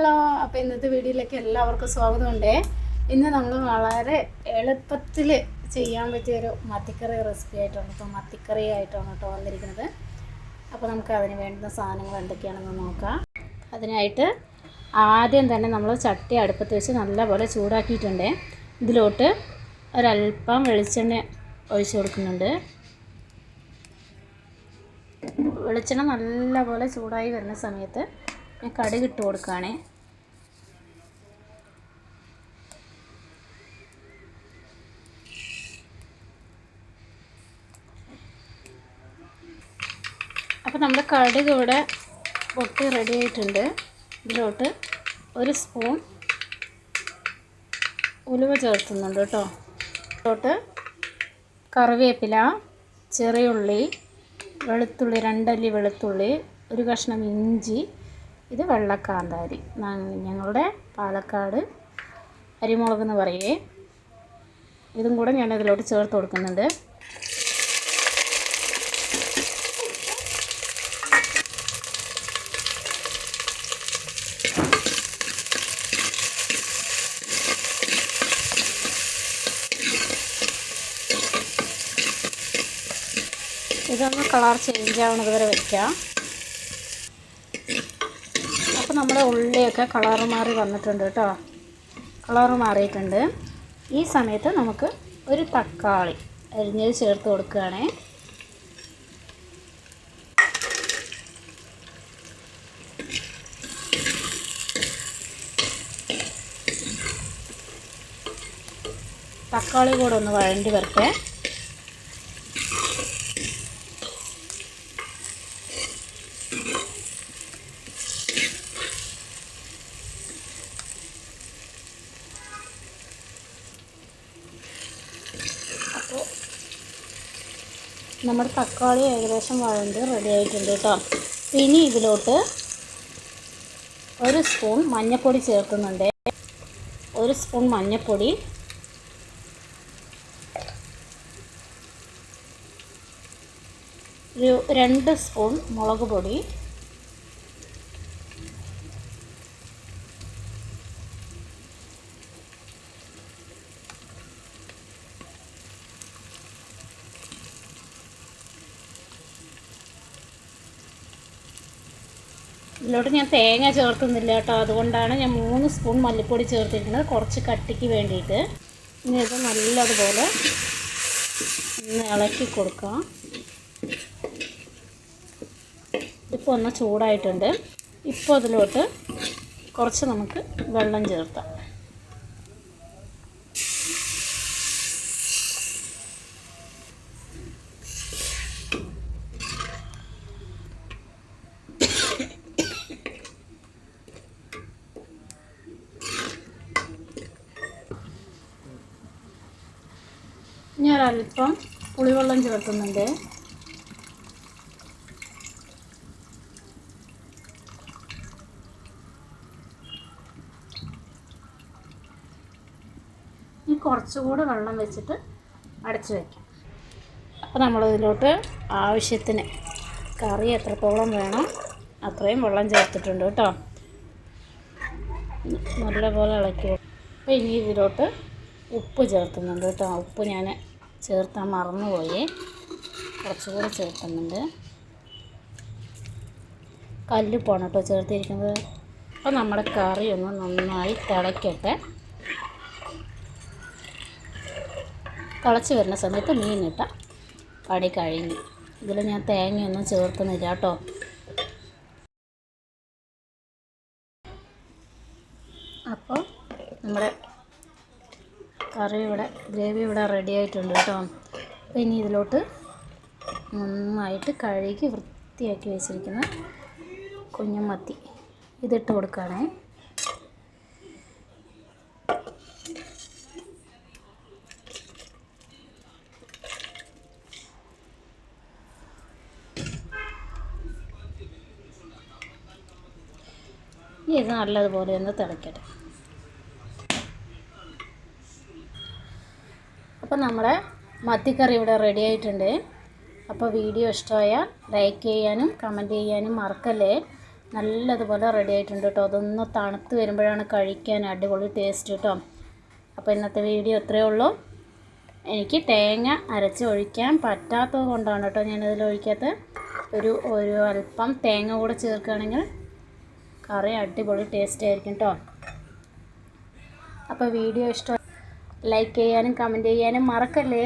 Hello, അപ്പോൾ ഇന്നത്തെ വീഡിയോയിലേക്ക് എല്ലാവർക്കും സ്വാഗതമുണ്ട്. ഇന്ന് നമ്മൾ വളരെ എളുപ്പത്തിൽ ചെയ്യാൻ പറ്റിയൊരു മത്തിക്കറി റെസിപ്പി ആയിട്ടാണ് മത്തിക്കറി ആയിട്ടാണ് വന്നിരിക്കുന്നത്. അപ്പോൾ നമുക്ക് അതിന് വേണ്ടുന്ന സാധനങ്ങൾ എന്തൊക്കെയാണെന്ന് നോക്കാം. അതിനായിട്ട് ആദ്യം തന്നെ നമ്മൾ ചട്ടി അടുപ്പത്ത് വെച്ച് നല്ലപോലെ ചൂടാക്കിയിട്ടുണ്ട്. ഇതിലോട്ട് ഒരല്പം വെളിച്ചെണ്ണ ഒഴിച്ചു കൊടുക്കുന്നുണ്ട്. വെളിച്ചെണ്ണ നല്ലപോലെ ചൂടായി വരുന്ന സമയത്ത് ഞാൻ കടുക് ഇട്ട് കൊടുക്കുകയാണേ. അപ്പോൾ നമ്മുടെ കടുക് ഇവിടെ പൊട്ടി റെഡി ആയിട്ടുണ്ട്. ഇതിലോട്ട് ഒരു സ്പൂൺ ഉലുവ ചേർത്തുന്നുണ്ട് കേട്ടോ. ഇതിലോട്ട് കറിവേപ്പില, ചെറിയുള്ളി, വെളുത്തുള്ളി, 2 അല്ലി വെളുത്തുള്ളി, ഒരു കഷ്ണം ഇഞ്ചി, ഇത് വെള്ളക്കാന്താരി, ഞങ്ങളുടെ പാലക്കാട് അരിമുളക് എന്ന് പറയേ. ഇതും കൂടെ ഞാൻ ഇതിലോട്ട് ചേർത്ത് കൊടുക്കുന്നുണ്ട്. ഇതൊന്ന് കളർ ചേഞ്ച് ആവുന്നത് വരെ വയ്ക്കാം. അപ്പോൾ നമ്മുടെ ഉള്ളിയൊക്കെ കളറ് മാറി വന്നിട്ടുണ്ട് കേട്ടോ. കളറ് മാറിയിട്ടുണ്ട്. ഈ സമയത്ത് നമുക്ക് ഒരു തക്കാളി അരിഞ്ഞത് ചേർത്ത് കൊടുക്കുകയാണേ. തക്കാളി കൂടെ ഒന്ന് വഴണ്ടി വരട്ടെ. നമ്മുടെ തക്കാളി ഏകദേശം വഴണ്ട് റെഡി ആയിട്ടുണ്ട് കേട്ടോ. ഇനി ഇതിലോട്ട് ഒരു സ്പൂൺ മഞ്ഞൾപ്പൊടി ചേർക്കുന്നുണ്ട്. ഒരു സ്പൂൺ മഞ്ഞൾപ്പൊടി, ഒരു 2 സ്പൂൺ മുളക് പൊടി, ഇതിലോട്ട് ഞാൻ തേങ്ങ ചേർത്തുന്നില്ല കേട്ടോ. അതുകൊണ്ടാണ് ഞാൻ 3 സ്പൂൺ മല്ലിപ്പൊടി ചേർത്തിരിക്കുന്നത്, കുറച്ച് കട്ടിക്ക് വേണ്ടിയിട്ട്. ഇനി ഇത് നല്ലതുപോലെ ഒന്ന് ഇളക്കി കൊടുക്കാം. ഇപ്പോൾ ഒന്ന് ചൂടായിട്ടുണ്ട്. ഇപ്പോൾ ഇതിലോട്ട് കുറച്ച് നമുക്ക് വെള്ളം ചേർത്താം. ഞാൻ അല്പം പുളിവെള്ളം ചേർക്കുന്നുണ്ട്. ഇനി കുറച്ചുകൂടെ വെള്ളം വെച്ചിട്ട് അടച്ചു വയ്ക്കാം. അപ്പോൾ നമ്മളിതിലോട്ട് ആവശ്യത്തിന് കറി എത്രത്തോളം വേണം അത്രയും വെള്ളം ചേർത്തിട്ടുണ്ട് കേട്ടോ. നല്ലപോലെ ഇളക്കി. അപ്പോൾ ഇനി ഇതിലോട്ട് ഉപ്പ് ചേർക്കുന്നുണ്ട് കേട്ടോ. ഉപ്പ് ഞാൻ ചേർത്താൻ മറന്നുപോയി, കുറച്ചുകൂടെ ചേർക്കുന്നുണ്ട്. കല്ലുപ്പാണ് കേട്ടോ ചേർത്തിരിക്കുന്നത്. അപ്പോൾ നമ്മുടെ കറി ഒന്ന് നന്നായി തിളയ്ക്കട്ടെ. തിളച്ച് വരുന്ന സമയത്ത് മീനിട്ട പണി കഴിഞ്ഞു. ഇതിൽ ഞാൻ തേങ്ങയൊന്നും ചേർക്കുന്നില്ല കേട്ടോ. അപ്പോൾ നമ്മുടെ ഗ്രേവി ഇവിടെ റെഡി ആയിട്ടുണ്ട് കേട്ടോ. അപ്പോൾ ഇനി ഇതിലോട്ട് നന്നായിട്ട് കഴുകി വൃത്തിയാക്കി വെച്ചിരിക്കുന്ന കുഞ്ഞുമത്തി ഇതിട്ട് കൊടുക്കുകയാണേ. ഇനി ഇത് നല്ലതുപോലെ ഒന്ന് തിളക്കട്ടെ. അപ്പോൾ നമ്മുടെ മത്തിക്കറി ഇവിടെ റെഡി ആയിട്ടുണ്ട്. അപ്പോൾ വീഡിയോ ഇഷ്ടമായാൽ ലൈക്ക് ചെയ്യാനും കമൻറ്റ് ചെയ്യാനും മറക്കല്ലേ. നല്ലതുപോലെ റെഡി ആയിട്ടുണ്ട് കേട്ടോ. അതൊന്ന് തണുത്ത് വരുമ്പോഴാണ് കഴിക്കാൻ അടിപൊളി ടേസ്റ്റ് കേട്ടോ. അപ്പോൾ ഇന്നത്തെ വീഡിയോ ഇത്രയേ ഉള്ളൂ. എനിക്ക് തേങ്ങ അരച്ച് ഒഴിക്കാൻ പറ്റാത്തത് കൊണ്ടാണ് കേട്ടോ ഞാനതിൽ ഒഴിക്കാത്തത്. ഒരു അല്പം തേങ്ങ കൂടെ ചേർക്കുകയാണെങ്കിൽ കറി അടിപൊളി ടേസ്റ്റ് ആയിരിക്കും കേട്ടോ. അപ്പോൾ വീഡിയോ ഇഷ്ടം ലൈക്ക് ചെയ്യാനും കമൻറ്റ് ചെയ്യാനും മറക്കല്ലേ.